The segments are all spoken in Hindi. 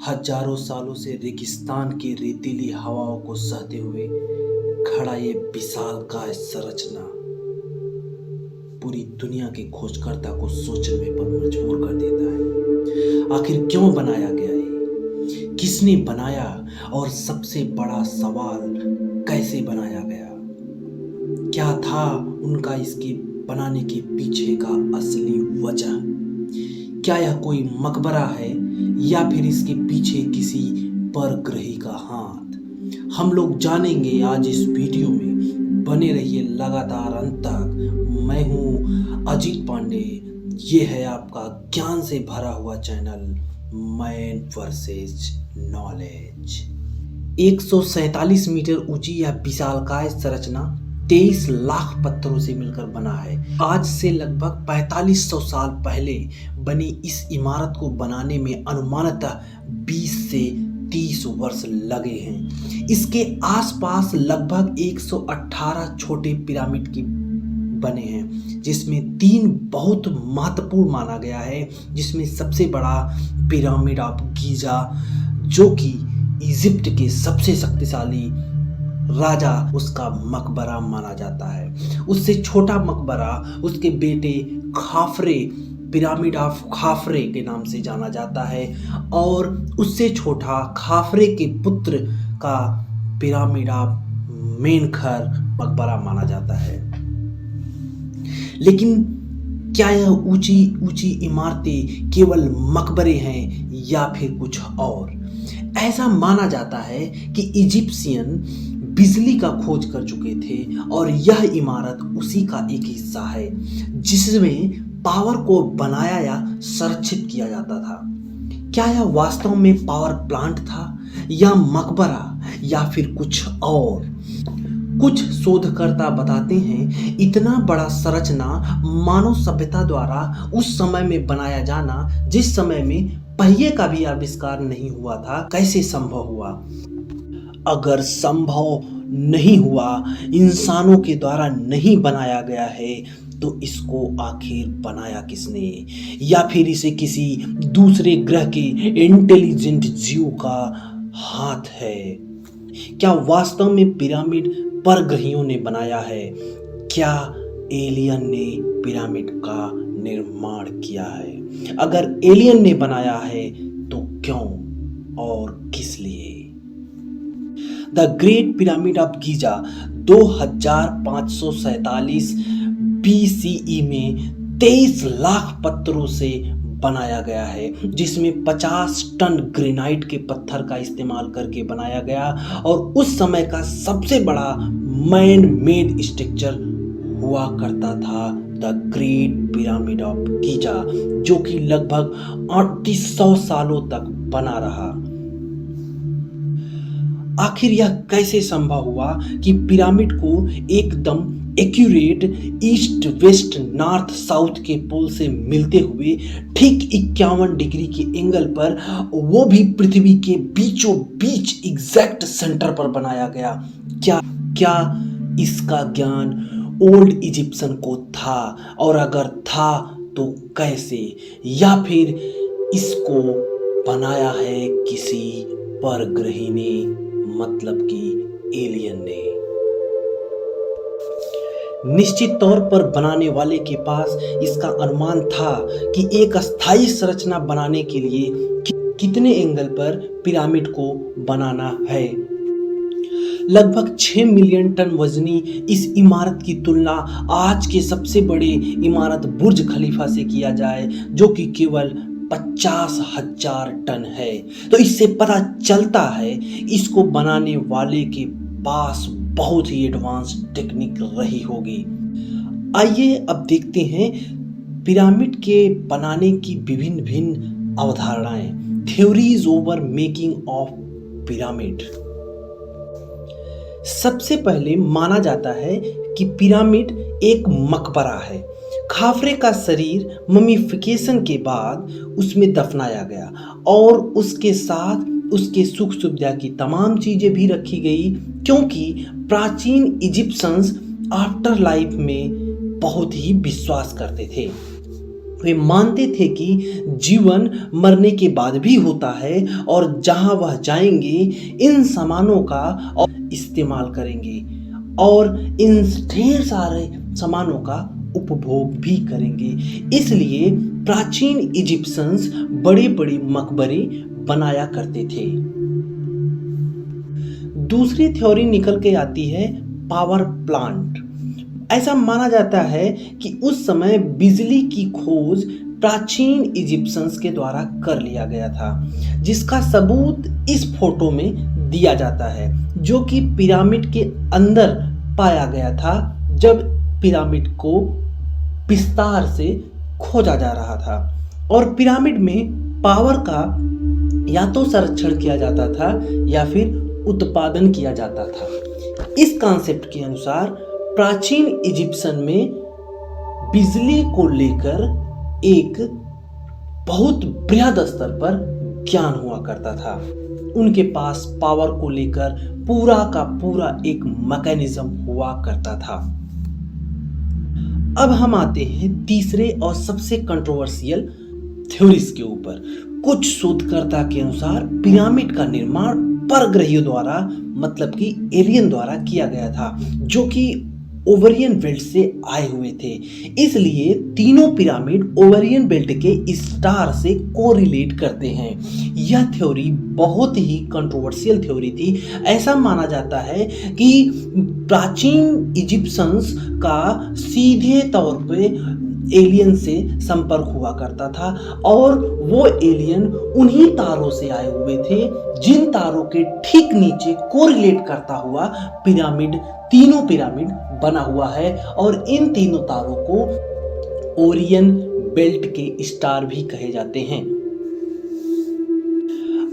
हजारों सालों से रेगिस्तान की रेतीली हवाओं को सहते हुए खड़ा ये विशालकाय संरचना पूरी दुनिया के खोजकर्ता को सोचने पर मजबूर कर देता है। आखिर क्यों बनाया गया ये, किसने बनाया और सबसे बड़ा सवाल, कैसे बनाया गया? क्या था उनका इसके बनाने के पीछे का असली वजह? क्या यह कोई मकबरा है या फिर इसके पीछे किसी परग्रही का हाथ? हम लोग जानेंगे आज इस वीडियो में। बने रहिए लगातार अंत तक। मैं हूं अजीत पांडे। ये है आपका ज्ञान से भरा हुआ channel Man Versus Knowledge. 147 metre ऊंची यह विशालकाय संरचना 23 लाख पत्थरों से मिलकर बना है। आज से लगभग 4500 साल पहले बनी इस इमारत को बनाने में अनुमानतः 20 से 30 वर्ष लगे हैं। इसके आसपास लगभग 118 छोटे पिरामिड की बने हैं, जिसमें 3 बहुत महत्वपूर्ण माना गया है। जिसमें सबसे बड़ा पिरामिड ऑफ गीजा, जो कि इजिप्ट के सबसे शक्तिशाली राजा उसका मकबरा माना जाता है। उससे छोटा मकबरा उसके बेटे खाफरे, पिरामिड ऑफ खाफरे के नाम से जाना जाता है, और उससे छोटा खाफरे के पुत्र का पिरामिड ऑफ मेनखर मकबरा माना जाता है। लेकिन क्या यह ऊंची ऊंची इमारतें केवल मकबरे हैं या फिर कुछ और? ऐसा माना जाता है कि इजिप्शियन बिजली का खोज कर चुके थे और यह इमारत उसी का एक हिस्सा है, जिसमें पावर को बनाया या संरक्षित किया जाता था। क्या यह वास्तव में पावर प्लांट था या मकबरा या फिर कुछ और? कुछ शोधकर्ता बताते हैं इतना बड़ा संरचना मानव सभ्यता द्वारा उस समय में बनाया जाना, जिस समय में पहिए का भी आविष्कार नहीं हुआ था, कैसे संभव हुआ? अगर संभव नहीं हुआ, इंसानों के द्वारा नहीं बनाया गया है, तो इसको आखिर बनाया किसने? या फिर इसे किसी दूसरे ग्रह के इंटेलिजेंट जीव का हाथ है? क्या वास्तव में पिरामिड परग्रहियों ने बनाया है? क्या एलियन ने पिरामिड का निर्माण किया है? अगर एलियन ने बनाया है तो क्यों और किस लिए? The great pyramid of Giza 2547 BCE में 23 लाख पत्थरों से बनाया गया है, जिसमें 50 टन ग्रेनाइट के पत्थर का इस्तेमाल करके बनाया गया, और उस समय का सबसे बड़ा मैन मेड स्ट्रक्चर हुआ करता था the great pyramid of Giza, जो कि लगभग 3800 सालों तक बना रहा। आखिर यह कैसे संभव हुआ कि पिरामिड को एकदम accurate east west north south के पोल से मिलते हुए ठीक 51 डिग्री के एंगल पर, वो भी पृथ्वी के बीचों बीच एग्जैक्ट सेंटर पर बनाया गया? क्या इसका ज्ञान ओल्ड इजिप्शियन को था? और अगर था तो कैसे? या फिर इसको बनाया है किसी परग्रही ने, मतलब कि एलियन ने? निश्चित तौर पर बनाने वाले के पास इसका अनुमान था कि एक अस्थायी संरचना बनाने के लिए कितने एंगल पर पिरामिड को बनाना है। लगभग 6 मिलियन टन वजनी इस इमारत की तुलना आज के सबसे बड़े इमारत बुर्ज खलीफा से किया जाए, जो कि केवल 50,000 टन है, तो इससे पता चलता है इसको बनाने वाले के पास बहुत ही एडवांस टेक्निक रही होगी। आइए अब देखते हैं पिरामिड के बनाने की विभिन्न भिन्न अवधारणाएं। Theories over making of pyramid. सबसे पहले माना जाता है कि पिरामिड एक मकबरा है। खाफरे का शरीर ममीफिकेशन के बाद उसमें दफनाया गया, और उसके साथ उसके सुख सुविधा की तमाम चीजें भी रखी गई, क्योंकि प्राचीन इजिप्शियंस आफ्टर लाइफ में बहुत ही विश्वास करते थे। वे मानते थे कि जीवन मरने के बाद भी होता है और जहां वह जाएंगे इन सामानों का और इस्तेमाल करेंगे और इन ढेर सारे सामानों का उपभोग भी करेंगे। इसलिए प्राचीन इजिप्शियंस बड़े बड़े मकबरे बनाया करते थे। दूसरी थ्योरी निकल के आती है पावर प्लांट। ऐसा माना जाता है कि उस समय बिजली की खोज प्राचीन इजिप्शियंस के द्वारा कर लिया गया था, जिसका सबूत इस फोटो में दिया जाता है, जो कि पिरामिड के अंदर पाया गया था जब पिरामिड को विस्तार से खोजा जा रहा था। और पिरामिड में पावर का या तो संरक्षण किया जाता था या फिर उत्पादन किया जाता था। इस कॉन्सेप्ट के अनुसार प्राचीन इजिप्शियन में बिजली को लेकर एक बहुत बृहद स्तर पर ज्ञान हुआ करता था। उनके पास पावर को लेकर पूरा का पूरा एक मैकेनिज्म हुआ करता था। अब हम आते हैं तीसरे और सबसे कंट्रोवर्शियल थ्योरीज के ऊपर। कुछ शोधकर्ता के अनुसार पिरामिड का निर्माण परग्रहियों द्वारा मतलब कि एलियन द्वारा किया गया था, जो कि ओवरियन बेल्ट से आए हुए थे। इसलिए तीनों पिरामिड ओवरियन बेल्ट के स्टार से कोरिलेट करते हैं। यह थ्योरी बहुत ही कंट्रोवर्शियल थ्योरी थी। ऐसा माना जाता है कि प्राचीन इजिप्शियंस का सीधे तौर पे एलियन से संपर्क हुआ करता था और वो एलियन उन्हीं तारों से आए हुए थे जिन तारों के ठीक नीचे कोरिलेट करता हुआ पिरामिड, तीनों पिरामिड बना हुआ है। और इन तीनों तारों को ओरियन बेल्ट के स्टार भी कहे जाते हैं।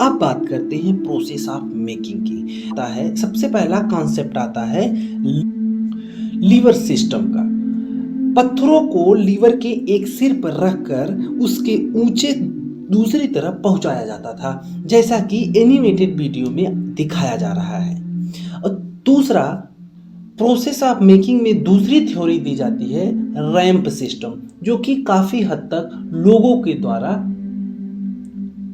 अब बात करते हैं प्रोसेस ऑफ मेकिंग की। आता है सबसे पहला कॉन्सेप्ट आता है लीवर सिस्टम का। पत्थरों को लीवर के एक सिर पर रखकर उसके ऊंचे दूसरी तरफ पहुंचाया जाता था, जैसा कि एनिमेटेड वीडियो में दिखाया जा रहा है। और दूसरा प्रोसेस ऑफ मेकिंग में दूसरी थ्योरी दी जाती है रैंप सिस्टम, जो कि काफी हद तक लोगों के द्वारा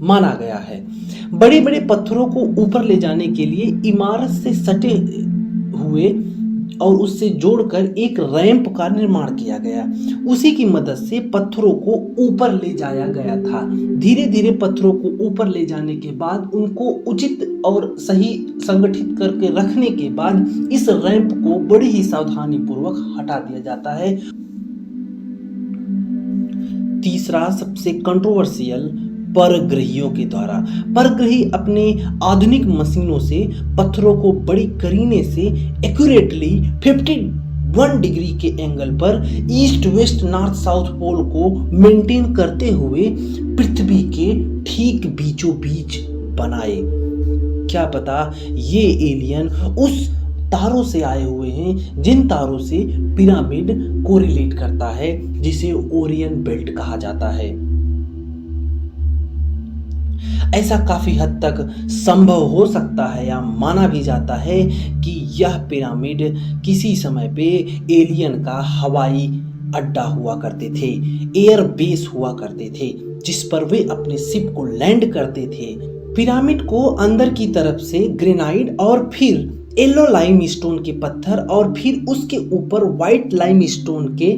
माना गया है। बड़े बड़े पत्थरों को ऊपर ले जाने के लिए इमारत से सटे हुए और उससे जोड़कर एक रैंप का निर्माण किया गया। उसी की मदद से पत्थरों को ऊपर ले जाया गया था। धीरे धीरे पत्थरों को ऊपर ले जाने के बाद उनको उचित और सही संगठित करके रखने के बाद इस रैंप को बड़ी ही सावधानी पूर्वक हटा दिया जाता है। तीसरा सबसे कंट्रोवर्शियल परग्रहियों के द्वारा। परग्रही अपने आधुनिक मशीनों से पत्थरों को बड़ी करीने से एक्यूरेटली 51 डिग्री के एंगल पर east west north south pole को मेंटेन करते हुए पृथ्वी के ठीक बीचों बीच बनाए। क्या पता ये एलियन उस तारों से आए हुए हैं जिन तारों से पिरामिड कोरिलेट करता है, जिसे ओरियन बेल्ट कहा जाता है। ऐसा काफी हद तक संभव हो सकता है या माना भी जाता है कि यह पिरामिड किसी समय पे एलियन का हवाई अड्डा हुआ करते थे, एयर बेस हुआ करते थे, जिस पर वे अपने शिप को लैंड करते थे। पिरामिड को अंदर की तरफ से ग्रेनाइट और फिर येलो लाइम स्टोन के पत्थर और फिर उसके ऊपर व्हाइट लाइम स्टोन के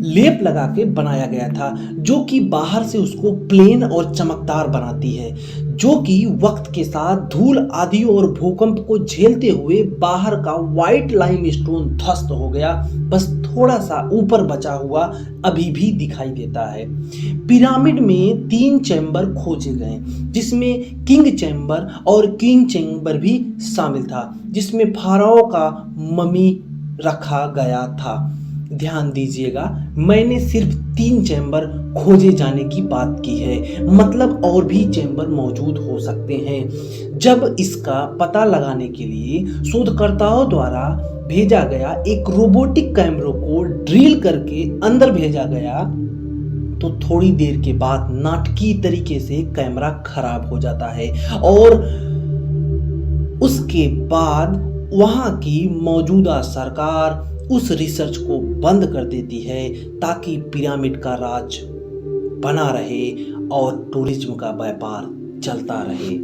लेप लगा के बनाया गया था, जो कि बाहर से उसको प्लेन और चमकदार बनाती है, जो कि वक्त के साथ धूल आदि और भूकंप को झेलते हुए बाहर का व्हाइट लाइम स्टोन ध्वस्त हो गया। बस थोड़ा सा ऊपर बचा हुआ अभी भी दिखाई देता है। पिरामिड में 3 चैम्बर खोजे गए, जिसमें किंग चैम्बर और क्वीन चैम्बर भी शामिल था, जिसमें फाराओ का ममी रखा गया था। ध्यान दीजिएगा, मैंने सिर्फ 3 चैम्बर खोजे जाने की बात की है, मतलब और भी चैम्बर मौजूद हो सकते हैं। जब इसका पता लगाने के लिए शोधकर्ताओं द्वारा भेजा गया एक रोबोटिक कैमरों को ड्रिल करके अंदर भेजा गया, तो थोड़ी देर के बाद नाटकीय तरीके से कैमरा खराब हो जाता है और उसके बाद वहां की मौजूदा सरकार उस रिसर्च को बंद कर देती है ताकि पिरामिड का राज बना रहे और टूरिज्म का व्यापार चलता रहे।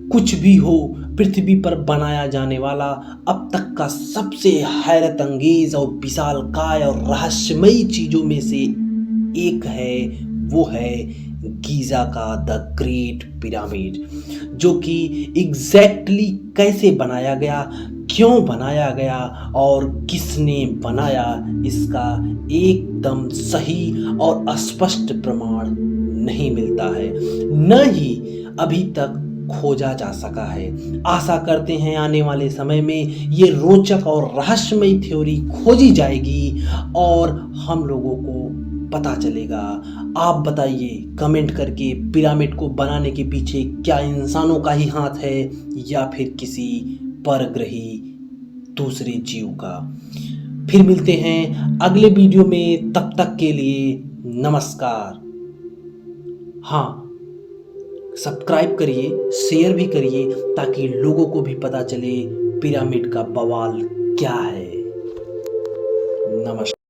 कुछ भी हो, पृथ्वी पर बनाया जाने वाला अब तक का सबसे हैरत अंगेज और विशालकाय और रहस्यमयी चीजों में से एक है, वो है गीजा का द ग्रेट पिरामिड, जो कि एग्जैक्टली कैसे बनाया गया, क्यों बनाया गया और किसने बनाया, इसका एकदम सही और स्पष्ट प्रमाण नहीं मिलता है, न ही अभी तक खोजा जा सका है। आशा करते हैं आने वाले समय में ये रोचक और रहस्यमयी थ्योरी खोजी जाएगी और हम लोगों को पता चलेगा। आप बताइए कमेंट करके, पिरामिड को बनाने के पीछे क्या इंसानों का ही हाथ है या फिर किसी परग्रही दूसरे जीव का। फिर मिलते हैं अगले वीडियो में, तब तक के लिए नमस्कार। हाँ, सब्सक्राइब करिए, शेयर भी करिए ताकि लोगों को भी पता चले पिरामिड का बवाल क्या है। नमस्कार।